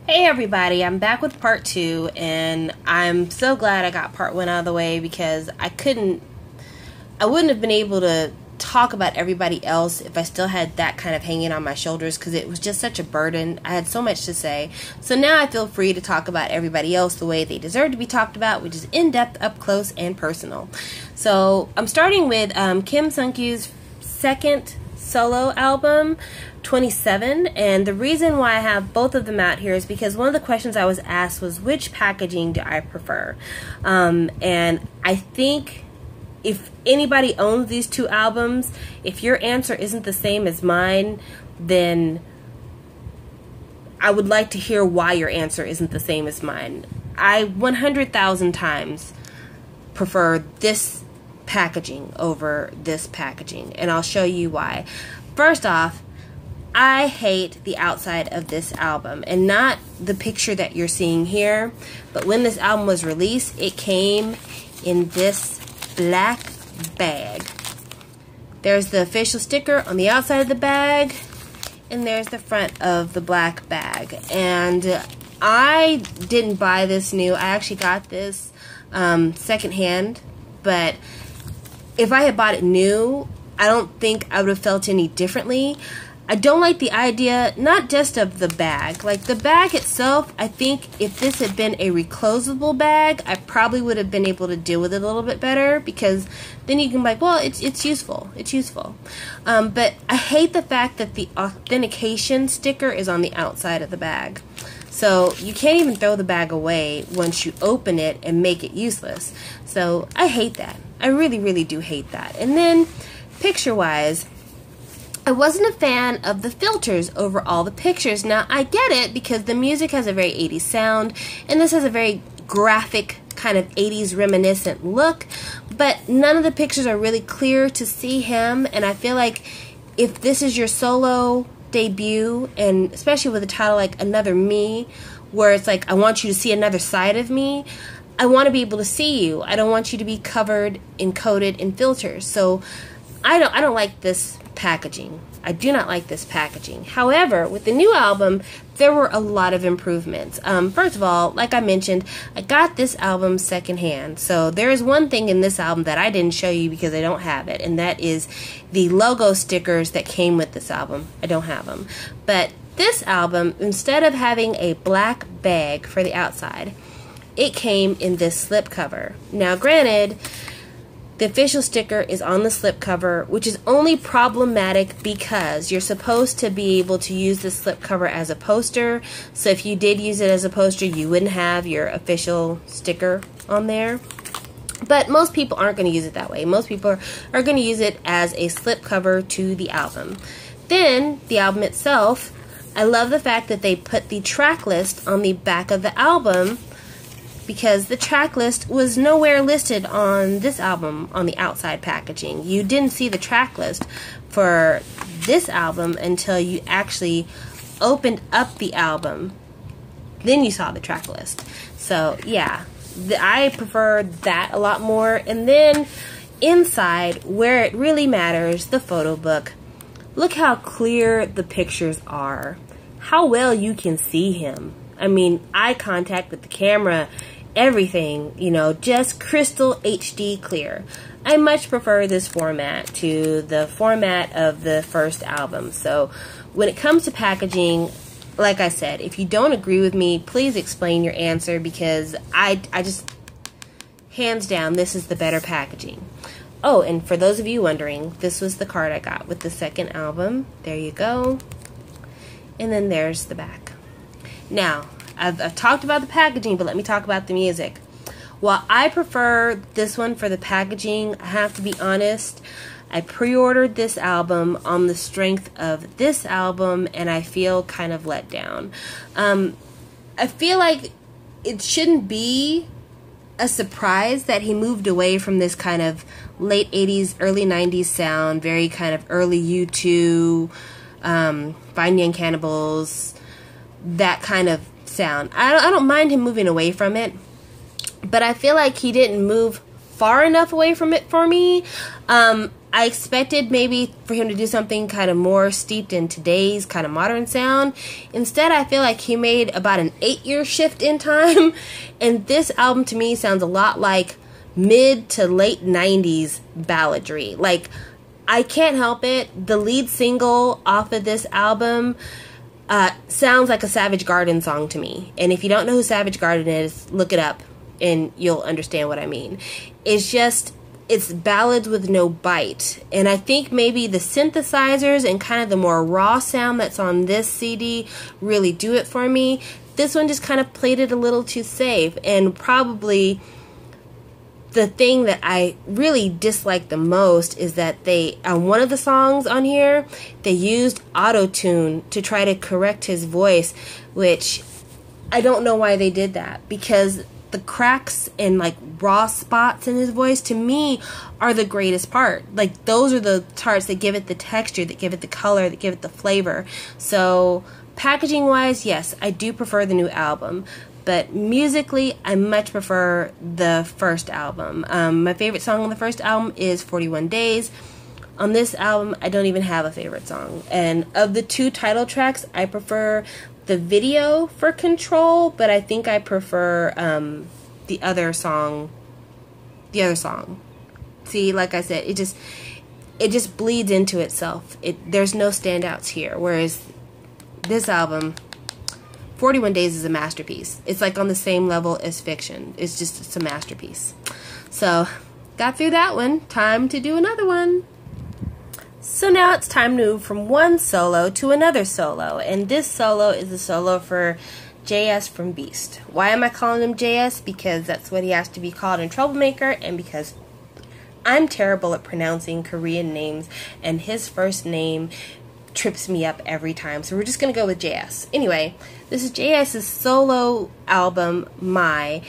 Hey everybody, I'm back with part 2, and I'm so glad I got part 1 out of the way because I wouldn't have been able to talk about everybody else if I still had that kind of hanging on my shoulders, because it was just such a burden. I had so much to say. So now I feel free to talk about everybody else the way they deserve to be talked about, which is in-depth, up close, and personal. So I'm starting with Kim SungKyu's second solo album, 27, and the reason why I have both of them out here is because one of the questions I was asked was, which packaging do I prefer? And I think if anybody owns these two albums, if your answer isn't the same as mine, then I would like to hear why your answer isn't the same as mine. I 100,000 times prefer this packaging over this packaging, and I'll show you why. First off, I hate the outside of this album, and not the picture that you're seeing here, but when this album was released, it came in this black bag. There's the official sticker on the outside of the bag, and there's the front of the black bag. And I didn't buy this new. I actually got this secondhand, but if I had bought it new, I don't think I would have felt any differently. I don't like the idea, not just of the bag. Like the bag itself, I think if this had been a reclosable bag, I probably would have been able to deal with it a little bit better, because then you can be like, well, it's useful. It's useful. But I hate the fact that the authentication sticker is on the outside of the bag. So you can't even throw the bag away once you open it and make it useless. So I hate that. I really, really do hate that. And then picture-wise, I wasn't a fan of the filters over all the pictures. Now, I get it because the music has a very 80s sound, and this has a very graphic kind of 80s reminiscent look, but none of the pictures are really clear to see him, and I feel like if this is your solo debut, and especially with a title like Another Me, where it's like, I want you to see another side of me, I want to be able to see you. I don't want you to be covered and coated in filters. So I don't like this packaging. I do not like this packaging. However, with the new album, there were a lot of improvements. First of all, like I mentioned, I got this album secondhand. So there is one thing in this album that I didn't show you because I don't have it, and that is the logo stickers that came with this album. I don't have them. But this album, instead of having a black bag for the outside, it came in this slipcover. Now, granted, the official sticker is on the slipcover, which is only problematic because you're supposed to be able to use the slipcover as a poster. So if you did use it as a poster, you wouldn't have your official sticker on there. But most people aren't going to use it that way. Most people are going to use it as a slipcover to the album. Then, the album itself, I love the fact that they put the track list on the back of the album, because the track list was nowhere listed on this album on the outside packaging. You didn't see the track list for this album until you actually opened up the album. Then you saw the track list. So yeah, I prefer that a lot more. And then inside, where it really matters, the photo book. Look how clear the pictures are. How well you can see him. I mean, eye contact with the camera, everything, you know, just crystal HD clear. I much prefer this format to the format of the first album. So when it comes to packaging, like I said, if you don't agree with me, please explain your answer, because I just, hands down, this is the better packaging. Oh, and for those of you wondering, this was the card I got with the second album. There you go. And then there's the back. Now, I've talked about the packaging, but let me talk about the music. While I prefer this one for the packaging, I have to be honest, I pre-ordered this album on the strength of this album, and I feel kind of let down. I feel like it shouldn't be a surprise that he moved away from this kind of late 80s, early 90s sound, very kind of early U2, Fine Young Cannibals, that kind of sound. I don't mind him moving away from it, but I feel like he didn't move far enough away from it for me. I expected maybe for him to do something kind of more steeped in today's kind of modern sound. Instead, I feel like he made about an 8-year shift in time. And this album to me sounds a lot like mid to late 90s balladry. Like, I can't help it. The lead single off of this album sounds like a Savage Garden song to me. And if you don't know who Savage Garden is, look it up and you'll understand what I mean. It's ballads with no bite. And I think maybe the synthesizers and kind of the more raw sound that's on this CD really do it for me. This one just kind of played it a little too safe. And probably the thing that I really dislike the most is that they, on one of the songs on here, they used auto-tune to try to correct his voice, which I don't know why they did that, because the cracks and like raw spots in his voice to me are the greatest part. Like, those are the parts that give it the texture, that give it the color, that give it the flavor. So packaging wise, yes, I do prefer the new album. But musically, I much prefer the first album. My favorite song on the first album is 41 Days. On this album, I don't even have a favorite song. And of the 2 title tracks, I prefer the video for Control, but I think I prefer the other song. See, like I said, it just bleeds into itself. There's no standouts here. Whereas this album, 41 Days, is a masterpiece. It's like on the same level as Fiction. It's a masterpiece. So, got through that one. Time to do another one. So now it's time to move from one solo to another solo. And this solo is a solo for JS from Beast. Why am I calling him JS? Because that's what he has to be called in Troublemaker, and because I'm terrible at pronouncing Korean names, and his first name trips me up every time. So we're just going to go with JS. Anyway, this is JS's solo album, My.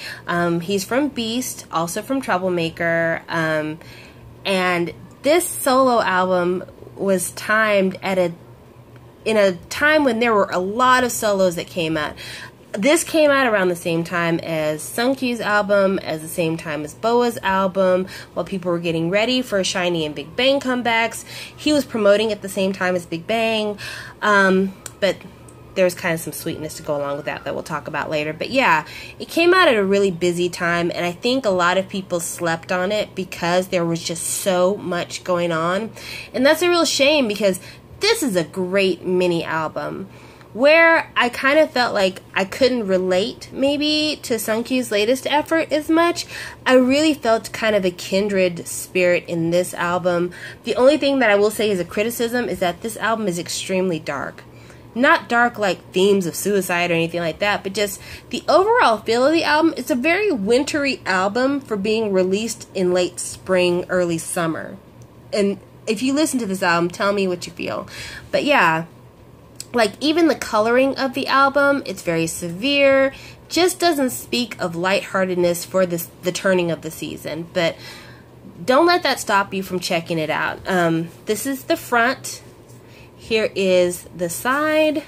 He's from Beast, also from Troublemaker. And this solo album was timed in a time when there were a lot of solos that came out. This came out around the same time as SungKyu's album, at the same time as BoA's album, while people were getting ready for Shiny and Big Bang comebacks. He was promoting at the same time as Big Bang, but there's kind of some sweetness to go along with that we'll talk about later. But yeah, it came out at a really busy time, and I think a lot of people slept on it because there was just so much going on. And that's a real shame, because this is a great mini album. Where I kind of felt like I couldn't relate maybe to SungKyu's latest effort as much, I really felt kind of a kindred spirit in this album. The only thing that I will say as a criticism is that this album is extremely dark. Not dark like themes of suicide or anything like that, but just the overall feel of the album. It's a very wintry album for being released in late spring, early summer. And if you listen to this album, tell me what you feel. But yeah, like, even the coloring of the album, it's very severe. Just doesn't speak of lightheartedness for the turning of the season. But don't let that stop you from checking it out. This is the front. Here is the side.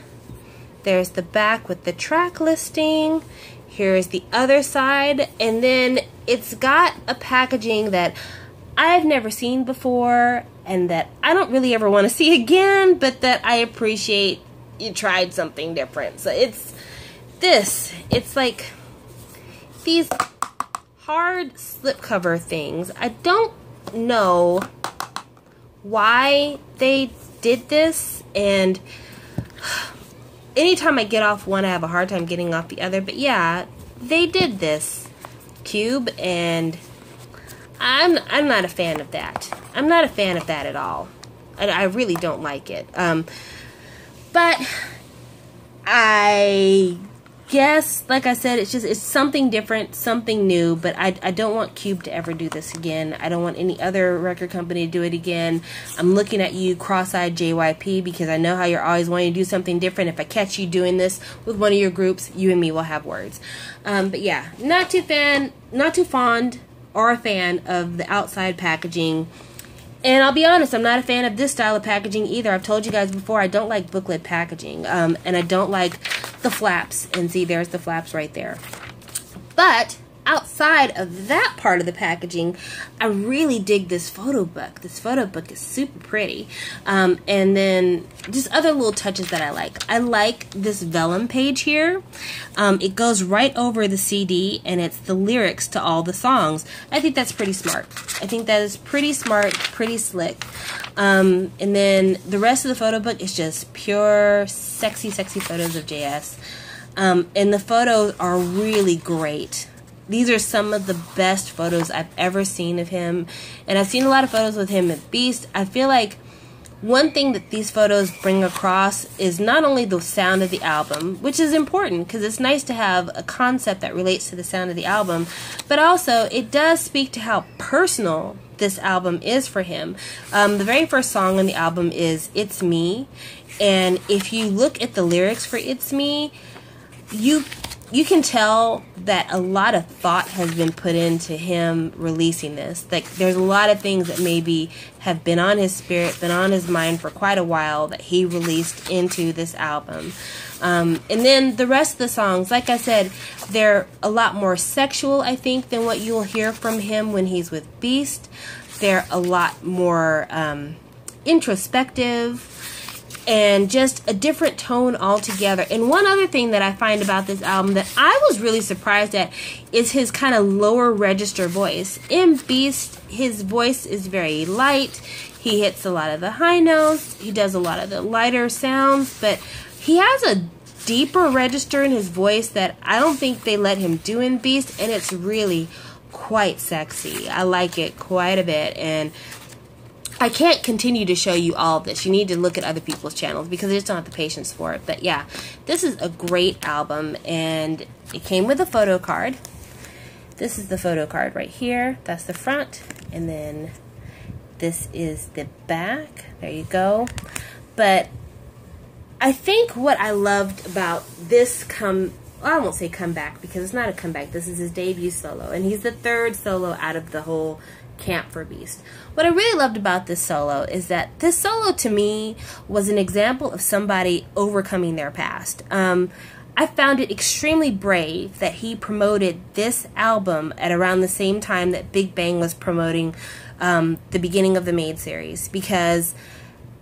There's the back with the track listing. Here is the other side. And then it's got a packaging that I've never seen before, and that I don't really ever want to see again, but that I appreciate you tried something different. So it's like these hard slipcover things. I don't know why they did this, and anytime I get off one, I have a hard time getting off the other. But yeah, they did this cube, and I'm not a fan of that. I'm not a fan of that at all. I really don't like it. But I guess, like I said, it's something different, something new, but I don't want Cube to ever do this again. I don't want any other record company to do it again. I'm looking at you, cross-eyed JYP, because I know how you're always wanting to do something different. If I catch you doing this with one of your groups, you and me will have words. But yeah, not too fond or a fan of the outside packaging. And I'll be honest, I'm not a fan of this style of packaging either. I've told you guys before, I don't like booklet packaging. And I don't like the flaps. And see, there's the flaps right there. But outside of that part of the packaging, I really dig this photo book. This photo book is super pretty. And then just other little touches that I like. I like this vellum page here. It goes right over the CD, and it's the lyrics to all the songs. I think that's pretty smart. I think that is pretty smart, pretty slick. And then the rest of the photo book is just pure sexy, sexy photos of JS. And the photos are really great. These are some of the best photos I've ever seen of him. And I've seen a lot of photos with him at Beast. I feel like one thing that these photos bring across is not only the sound of the album, which is important because it's nice to have a concept that relates to the sound of the album, but also it does speak to how personal this album is for him. The very first song on the album is It's Me. And if you look at the lyrics for It's Me, you can tell that a lot of thought has been put into him releasing this. Like, there's a lot of things that maybe have been on his spirit, been on his mind for quite a while that he released into this album. And then the rest of the songs, like I said, they're a lot more sexual, I think, than what you'll hear from him when he's with Beast. They're a lot more introspective, and just a different tone altogether. And one other thing that I find about this album that I was really surprised at is his kind of lower register voice. In Beast, his voice is very light. He hits a lot of the high notes. He does a lot of the lighter sounds, but he has a deeper register in his voice that I don't think they let him do in Beast, and it's really quite sexy. I like it quite a bit, and I can't continue to show you all of this. You need to look at other people's channels because I just don't have the patience for it. But yeah, this is a great album, and it came with a photo card. This is the photo card right here. That's the front, and then this is the back. There you go. But I think what I loved about this I won't say comeback because it's not a comeback. This is his debut solo, and he's the third solo out of the whole camp for Beast. What I really loved about this solo is that this solo to me was an example of somebody overcoming their past. I found it extremely brave that he promoted this album at around the same time that Big Bang was promoting the beginning of the Made series, because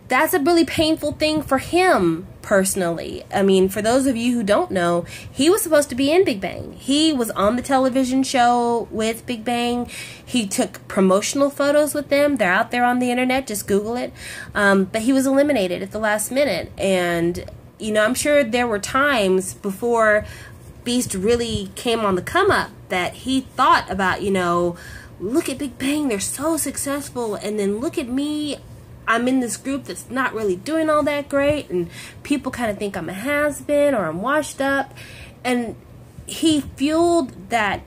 that's a really painful thing for him personally. I mean, for those of you who don't know, he was supposed to be in Big Bang. He was on the television show with Big Bang. He took promotional photos with them. They're out there on the internet. Just Google it. But he was eliminated at the last minute. And, you know, I'm sure there were times before Beast really came on the come up that he thought about, you know, look at Big Bang. They're so successful. And then look at me. I'm in this group that's not really doing all that great, and people kind of think I'm a has-been or I'm washed up. And he fueled that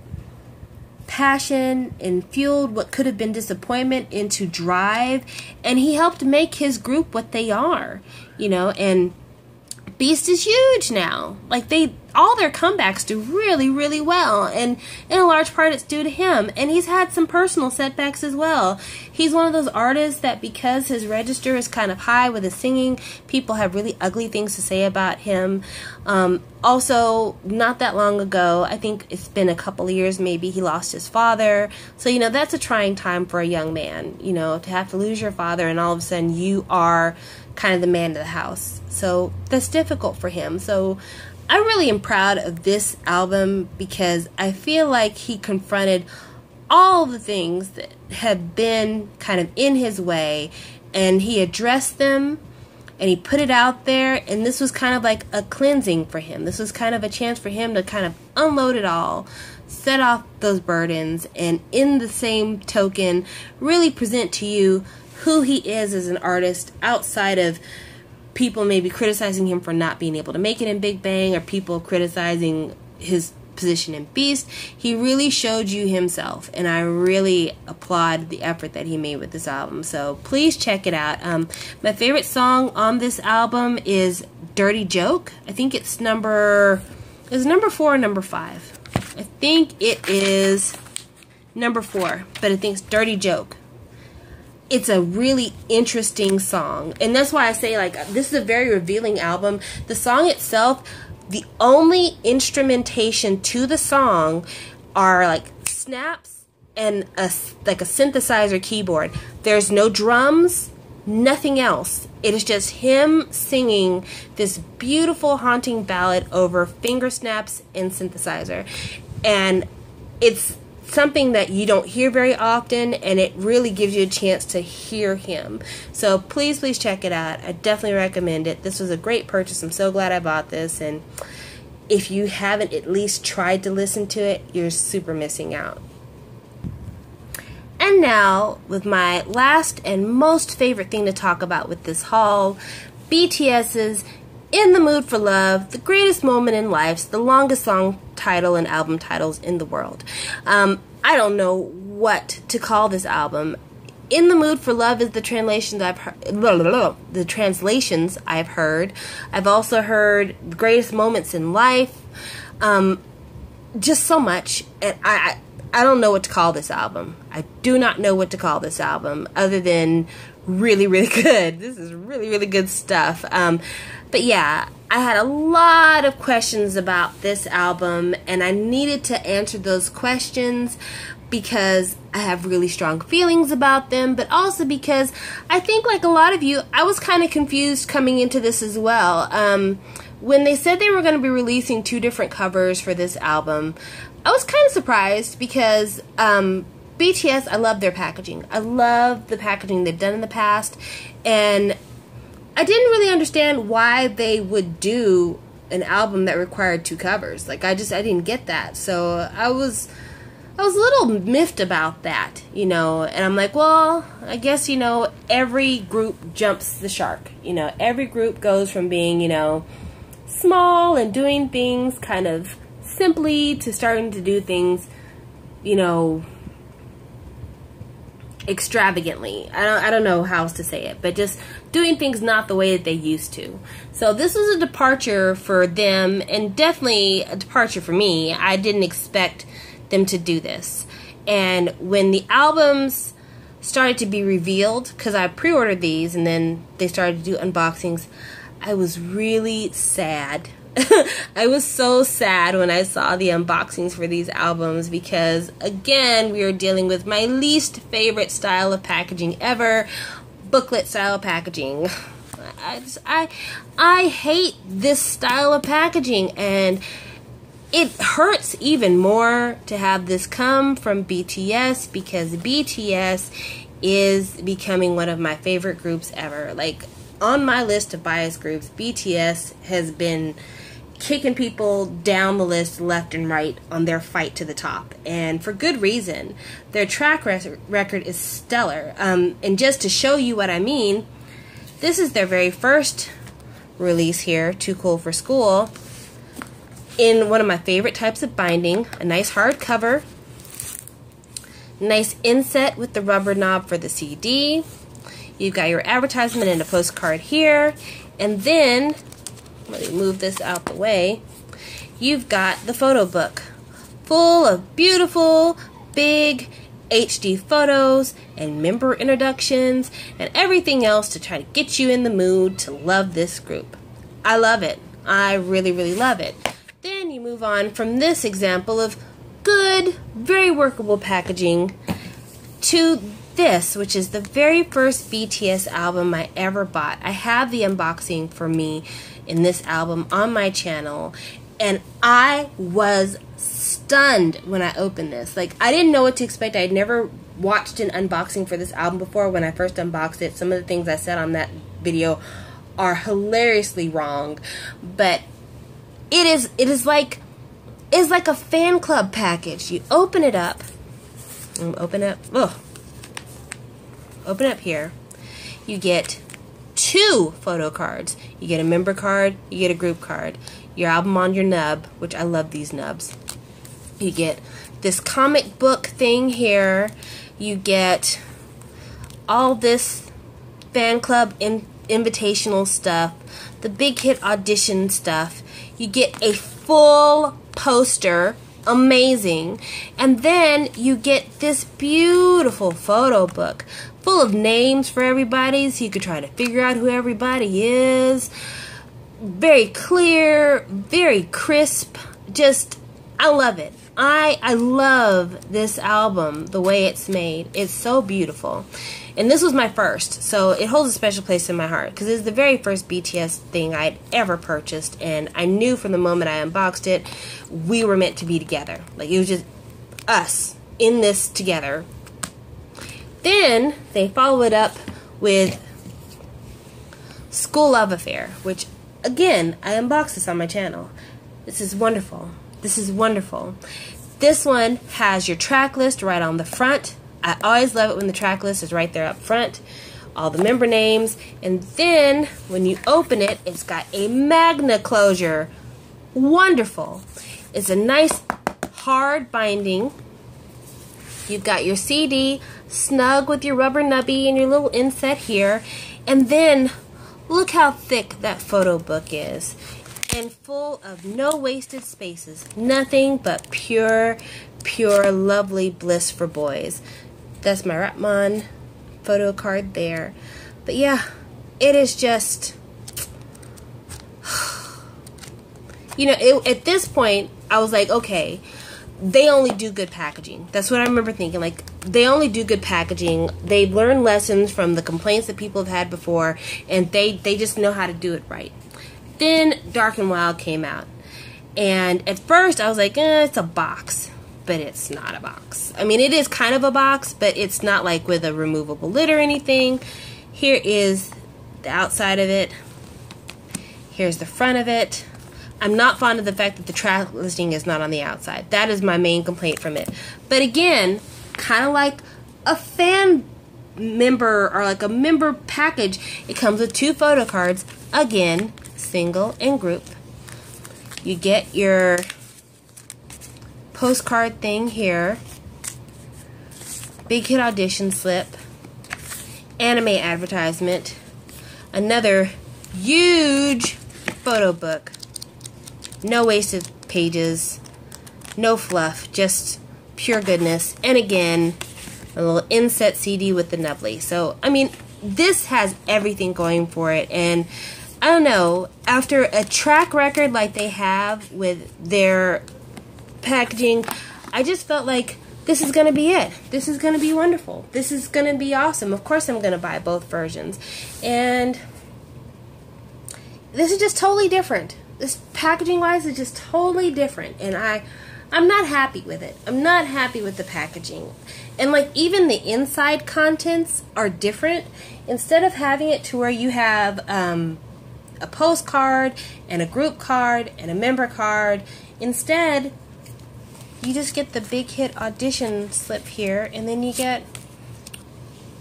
passion and fueled what could have been disappointment into drive, and he helped make his group what they are, you know. And Beast is huge now. Like, all their comebacks do really, really well, and in a large part it's due to him. And he's had some personal setbacks as well. He's one of those artists that, because his register is kind of high with his singing, people have really ugly things to say about him. Also, not that long ago, I think it's been a couple of years maybe, he lost his father. So, you know, that's a trying time for a young man, you know, to have to lose your father and all of a sudden you are kind of the man of the house. So that's difficult for him. So I really am proud of this album because I feel like he confronted all the things that have been kind of in his way, and he addressed them and he put it out there, and this was kind of like a cleansing for him. This was kind of a chance for him to kind of unload it all, set off those burdens, and in the same token really present to you who he is as an artist outside of people maybe criticizing him for not being able to make it in Big Bang, or people criticizing his position in Beast. He really showed you himself, and I really applaud the effort that he made with this album. So please check it out. My favorite song on this album is Dirty Joke. I think it's number 4 or number 5. I think it is number 4, but I think it's Dirty Joke. It's a really interesting song, and that's why I say, like, this is a very revealing album. The song itself, the only instrumentation to the song are like snaps and like a synthesizer keyboard. There's no drums, nothing else. It is just him singing this beautiful haunting ballad over finger snaps and synthesizer. And it's something that you don't hear very often, and it really gives you a chance to hear him. So please check it out. I definitely recommend it. This was a great purchase. I'm so glad I bought this, and if you haven't at least tried to listen to it, you're super missing out. And now, with my last and most favorite thing to talk about with this haul, BTS's In the Mood for Love, the greatest moment in life, the longest song title and album titles in the world. I don't know what to call this album. In the Mood for Love is the translations I've heard. The translations I've heard. I've also heard the greatest moments in life. Just so much, and I don't know what to call this album. I do not know what to call this album other than really, really good. This is really, really good stuff. But yeah, I had a lot of questions about this album, and I needed to answer those questions because I have really strong feelings about them, but also because I think, like a lot of you, I was kind of confused coming into this as well. When they said they were going to be releasing 2 different covers for this album, I was kind of surprised because BTS, I love their packaging. I love the packaging they've done in the past, and I didn't really understand why they would do an album that required 2 covers. Like, I didn't get that. So I was a little miffed about that, you know, and I'm like, well, I guess, you know, every group jumps the shark. You know, every group goes from being, you know, small and doing things kind of simply to starting to do things, you know, extravagantly. I don't know how else to say it, but just doing things not the way that they used to. So this was a departure for them, and definitely a departure for me. I didn't expect them to do this. And when the albums started to be revealed, because I pre-ordered these and then they started to do unboxings, I was really sad. I was so sad when I saw the unboxings for these albums because, again, we are dealing with my least favorite style of packaging ever, booklet style packaging. I hate this style of packaging, and it hurts even more to have this come from BTS because BTS is becoming one of my favorite groups ever. Like, on my list of bias groups, BTS has been kicking people down the list left and right on their fight to the top, and for good reason. Their track record is stellar, and just to show you what I mean, this is their very first release here, Too Cool for School, in one of my favorite types of binding, a nice hardcover, nice inset with the rubber knob for the CD. You've got your advertisement and a postcard here, and then let me move this out the way. You've got the photo book full of beautiful, big HD photos and member introductions and everything else to try to get you in the mood to love this group. I love it. I really, really love it. Then you move on from this example of good, very workable packaging to this, which is the very first BTS album I ever bought. I have the unboxing for me in this album on my channel, and I was stunned when I opened this. Like, I didn't know what to expect. I had never watched an unboxing for this album before. When I first unboxed it, some of the things I said on that video are hilariously wrong, but it is like a fan club package. You open it up, open up here, you get 2 photo cards. You get a member card, you get a group card, your album on your nub, which I love these nubs. You get this comic book thing here. You get all this fan club invitational stuff, the big hit audition stuff. You get a full poster, amazing, and then you get this beautiful photo book full of names for everybody so you could try to figure out who everybody is. Very clear, very crisp. Just, I love it. I love this album, the way it's made. It's so beautiful. And this was my first, so it holds a special place in my heart because it's the very first BTS thing I'd ever purchased, and I knew from the moment I unboxed it, we were meant to be together. Like, it was just us in this together. Then they follow it up with School Love Affair, which, again, I unboxed this on my channel. This is wonderful. This is wonderful. This one has your track list right on the front. I always love it when the track list is right there up front. All the member names. And then, when you open it, it's got a magna closure. Wonderful. It's a nice, hard binding. You've got your CD snug with your rubber nubby and your little inset here. And then, look how thick that photo book is. And full of no wasted spaces. Nothing but pure, pure, lovely bliss for boys. That's my Rapmon photo card there. But yeah, it is just... You know, at this point, I was like, okay, they only do good packaging. That's what I remember thinking. Like, they only do good packaging. They've learned lessons from the complaints that people have had before, and they just know how to do it right. Then Dark and Wild came out. And at first, I was like, it's a box. But it's not a box. I mean, it is kind of a box, but it's not like with a removable lid or anything. Here is the outside of it. Here's the front of it. I'm not fond of the fact that the track listing is not on the outside. That is my main complaint from it. But again, kind of like a fan member or like a member package, it comes with 2 photo cards. Again, single and group. You get your postcard thing here, Big Hit audition slip, anime advertisement, another huge photo book, no wasted pages, no fluff, just pure goodness, and again, a little inset CD with the nubbly. So, I mean, this has everything going for it, and I don't know, after a track record like they have with their packaging, I just felt like this is going to be it. This is going to be wonderful. This is going to be awesome. Of course I'm going to buy both versions. And this is just totally different. This packaging wise is just totally different. And I'm not happy with it. I'm not happy with the packaging. And like even the inside contents are different. Instead of having it to where you have a postcard and a group card and a member card, instead you just get the Big Hit audition slip here, and then you get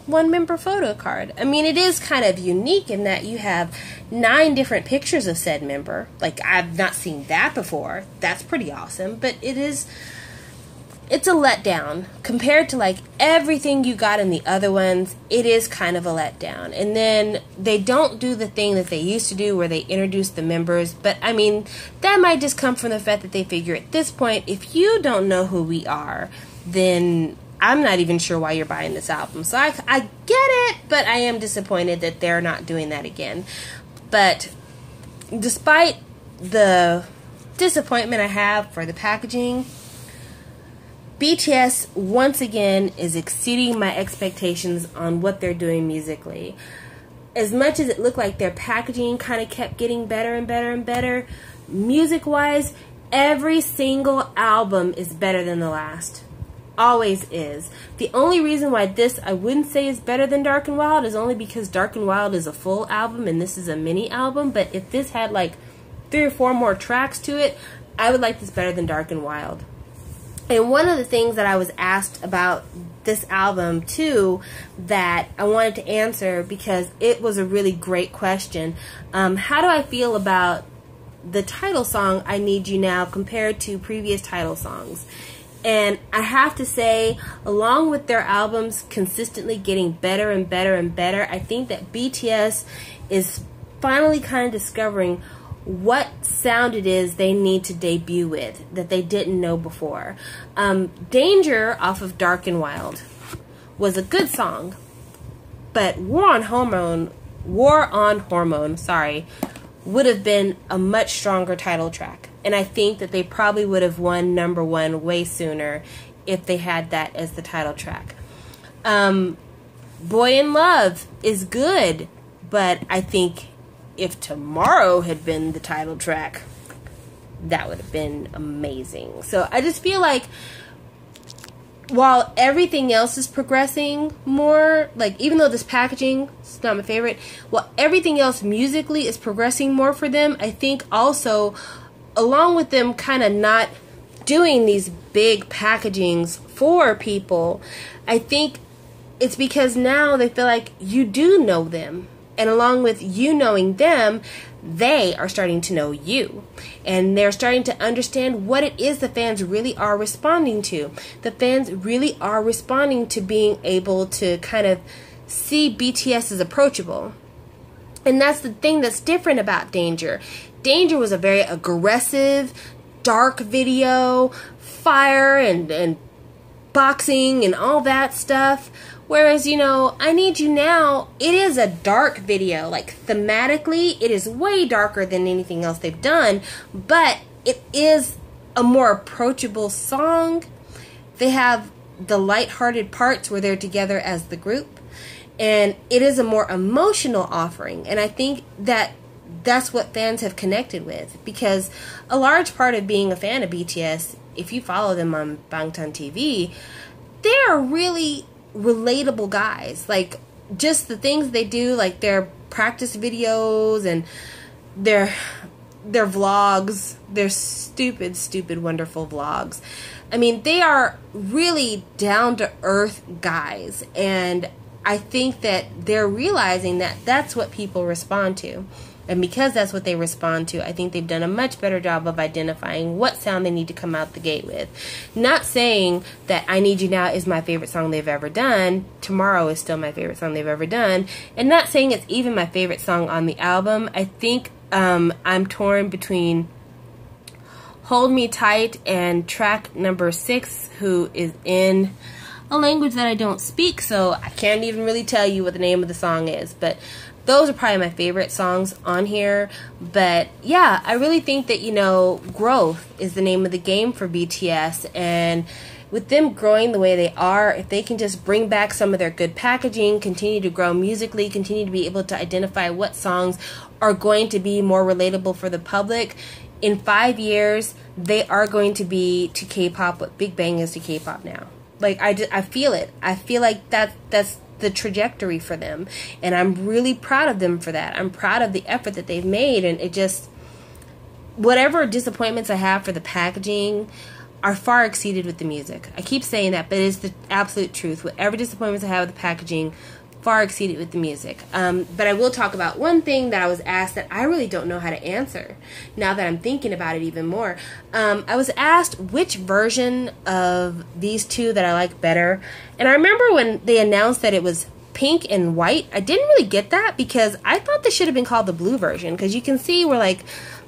1 member photo card. I mean, it is kind of unique in that you have 9 different pictures of said member. Like, I've not seen that before. That's pretty awesome. But it's a letdown. Compared to, like, everything you got in the other ones, it is kind of a letdown. And then they don't do the thing that they used to do where they introduce the members. But, I mean, that might just come from the fact that they figure at this point, if you don't know who we are, then I'm not even sure why you're buying this album. So I get it, but I am disappointed that they're not doing that again. But despite the disappointment I have for the packaging, BTS once again is exceeding my expectations on what they're doing musically. As much as it looked like their packaging kind of kept getting better and better and better, music-wise, every single album is better than the last. Always is. The only reason why this I wouldn't say is better than Dark and Wild is only because Dark and Wild is a full album and this is a mini album. But if this had like 3 or 4 more tracks to it, I would like this better than Dark and Wild. And one of the things that I was asked about this album too that I wanted to answer because it was a really great question. How do I feel about the title song, I Need You Now, compared to previous title songs? And I have to say, along with their albums consistently getting better and better and better, I think that BTS is finally kind of discovering what sound it is they need to debut with that they didn't know before. Danger off of Dark and Wild was a good song, but War on Hormone, sorry, would have been a much stronger title track. And I think that they probably would have won #1 way sooner if they had that as the title track. Boy in Love is good, but I think if Tomorrow had been the title track, that would have been amazing. So I just feel like while everything else is progressing more, like even though this packaging is not my favorite, while everything else musically is progressing more for them, I think also along with them kind of not doing these big packagings for people, I think it's because now they feel like you do know them. And along with you knowing them, they are starting to know you. And they're starting to understand what it is the fans really are responding to. The fans really are responding to being able to kind of see BTS as approachable. And that's the thing that's different about Danger. Danger was a very aggressive, dark video, fire and boxing and all that stuff. Whereas, you know, I Need You Now, it is a dark video. Like, thematically, it is way darker than anything else they've done. But it is a more approachable song. They have the lighthearted parts where they're together as the group. And it is a more emotional offering. And I think that that's what fans have connected with. Because a large part of being a fan of BTS, if you follow them on Bangtan TV, they are really relatable guys. Like, just the things they do, like their practice videos and their vlogs, their stupid wonderful vlogs. I mean, they are really down to earth guys, and I think that they're realizing that that's what people respond to. And because that's what they respond to, I think they've done a much better job of identifying what sound they need to come out the gate with. Not saying that I Need You Now is my favorite song they've ever done. Tomorrow is still my favorite song they've ever done. And not saying it's even my favorite song on the album. I think I'm torn between Hold Me Tight and track number 6, who is in a language that I don't speak, so I can't even really tell you what the name of the song is. But those are probably my favorite songs on here. But yeah, I really think that, you know, growth is the name of the game for BTS. And with them growing the way they are, if they can just bring back some of their good packaging, continue to grow musically, continue to be able to identify what songs are going to be more relatable for the public, in 5 years, they are going to be to K-pop what Big Bang is to K-pop now. Like, I feel it. I feel like that's the trajectory for them, and I'm really proud of them for that. I'm proud of the effort that they've made, and it just, whatever disappointments I have for the packaging are far exceeded with the music. I keep saying that, but it's the absolute truth. Whatever disappointments I have with the packaging far exceeded with the music. But I will talk about one thing that I was asked that I really don't know how to answer now that I'm thinking about it even more. I was asked which version of these two that I like better. And I remember when they announced that it was pink and white, I didn't really get that because I thought this should have been called the blue version, because you can see where like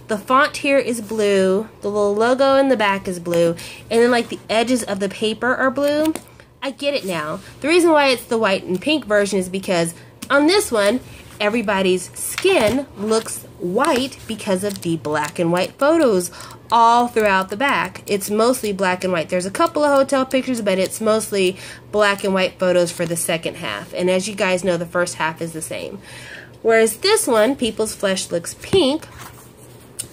the font here is blue, the little logo in the back is blue, and then like the edges of the paper are blue. I get it now. The reason why it's the white and pink version is because on this one, everybody's skin looks white because of the black and white photos all throughout the back. It's mostly black and white. There's a couple of hotel pictures, but it's mostly black and white photos for the second half. And as you guys know, the first half is the same. Whereas this one, People's Flesh, looks pink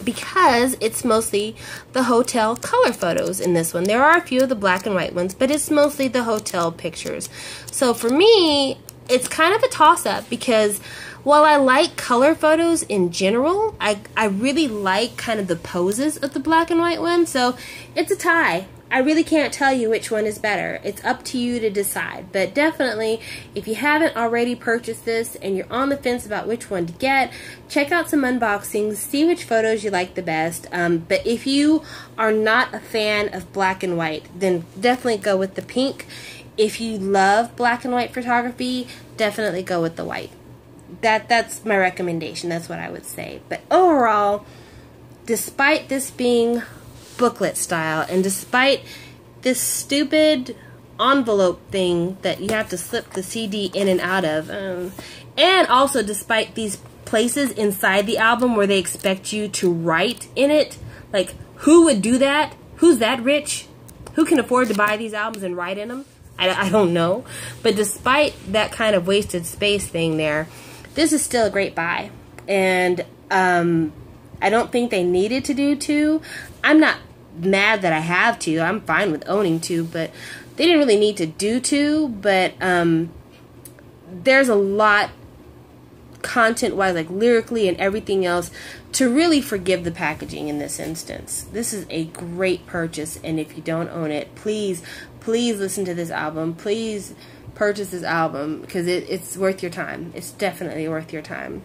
because it's mostly the hotel color photos in this one. There are a few of the black and white ones, but it's mostly the hotel pictures. So for me, it's kind of a toss-up because while I like color photos in general, I really like kind of the poses of the black and white one. So it's a tie. I really can't tell you which one is better. It's up to you to decide. But definitely, if you haven't already purchased this and you're on the fence about which one to get, check out some unboxings, see which photos you like the best. But if you are not a fan of black and white, then definitely go with the pink. If you love black and white photography, definitely go with the white. That's my recommendation. That's what I would say. But overall, despite this being booklet style, and despite this stupid envelope thing that you have to slip the CD in and out of, and also despite these places inside the album where they expect you to write in it, like Who would do that? Who's that rich? Who can afford to buy these albums and write in them? I don't know. But despite that kind of wasted space thing there, this is still a great buy. And I don't think they needed to do 2. I'm not mad that I have 2. I'm fine with owning 2, but they didn't really need to do 2. But there's a lot content-wise, like lyrically and everything else, to really forgive the packaging in this instance. This is a great purchase, and if you don't own it, please listen to this album. Please purchase this album, because it's worth your time. It's definitely worth your time.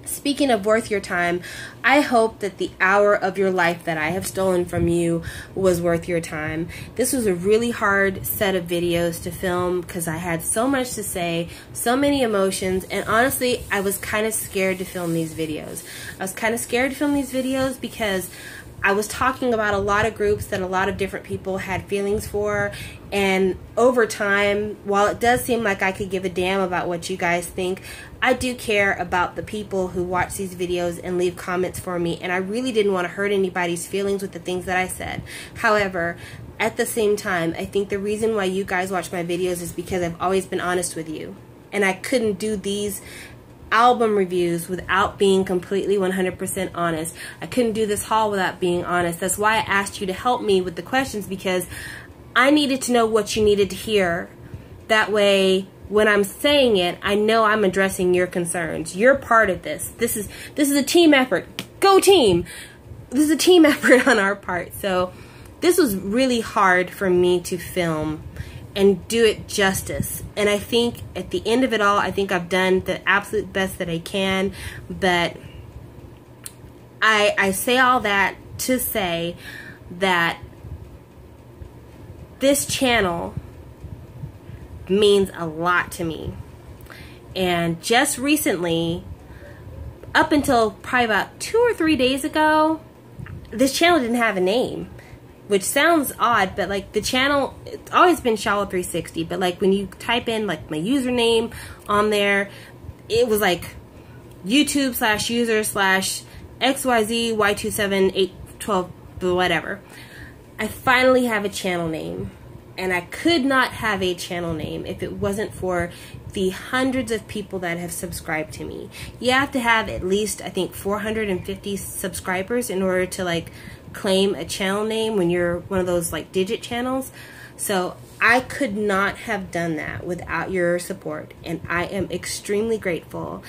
Speaking of worth your time, I hope that the hour of your life that I have stolen from you was worth your time. This was a really hard set of videos to film because I had so much to say, so many emotions, and honestly, I was kind of scared to film these videos. I was kind of scared to film these videos because I was talking about a lot of groups that a lot of different people had feelings for, and over time, while it does seem like I could give a damn about what you guys think, I do care about the people who watch these videos and leave comments for me, and I really didn't want to hurt anybody's feelings with the things that I said. However, at the same time, I think the reason why you guys watch my videos is because I've always been honest with you, and I couldn't do these album reviews without being completely 100% honest. I couldn't do this haul without being honest. That's why I asked you to help me with the questions, because I needed to know what you needed to hear. That way, when I'm saying it, I know I'm addressing your concerns. You're part of this. This is a team effort. Go team! This is a team effort on our part. So this was really hard for me to film and do it justice. And I think at the end of it all, I think I've done the absolute best that I can. But I say all that to say that this channel means a lot to me. And just recently, up until probably about 2 or 3 days ago, this channel didn't have a name. Which sounds odd, but like the channel, it's always been Shallow360, but like when you type in like my username on there, it was like YouTube/user/XYZY27812, whatever. I finally have a channel name, and I could not have a channel name if it wasn't for the hundreds of people that have subscribed to me. You have to have at least, I think, 450 subscribers in order to like claim a channel name when you're one of those like digit channels. So I could not have done that without your support, and I am extremely grateful.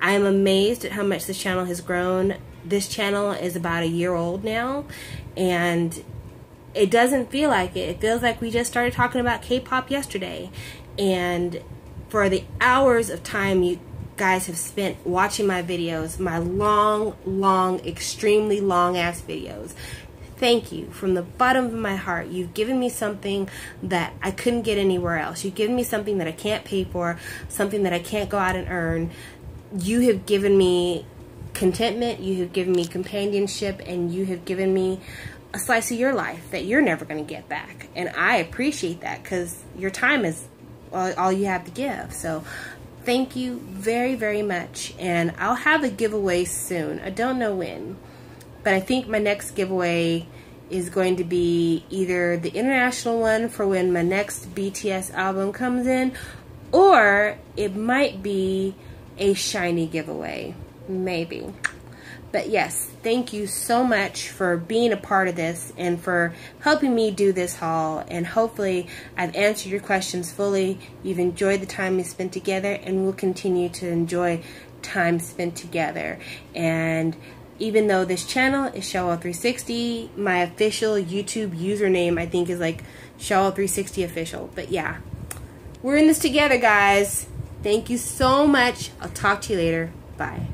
I am amazed at how much this channel has grown. This channel is about a year old now, and it doesn't feel like it. It feels like we just started talking about K-pop yesterday. And for the hours of time you guys have spent watching my videos, my long, extremely long-ass videos, thank you from the bottom of my heart. You've given me something that I couldn't get anywhere else. You've given me something that I can't pay for, something that I can't go out and earn. You have given me contentment, you have given me companionship, and you have given me a slice of your life that you're never going to get back. And I appreciate that, because your time is all you have to give. So thank you very, very much. And I'll have a giveaway soon. I don't know when, but I think my next giveaway is going to be either the international one for when my next BTS album comes in, or it might be a shiny giveaway, maybe. But yes, thank you so much for being a part of this and for helping me do this haul. And hopefully I've answered your questions fully. You've enjoyed the time we spent together, and we'll continue to enjoy time spent together. And even though this channel is Shallow360, my official YouTube username I think is like Shallow360 official. But yeah, we're in this together, guys. Thank you so much. I'll talk to you later. Bye.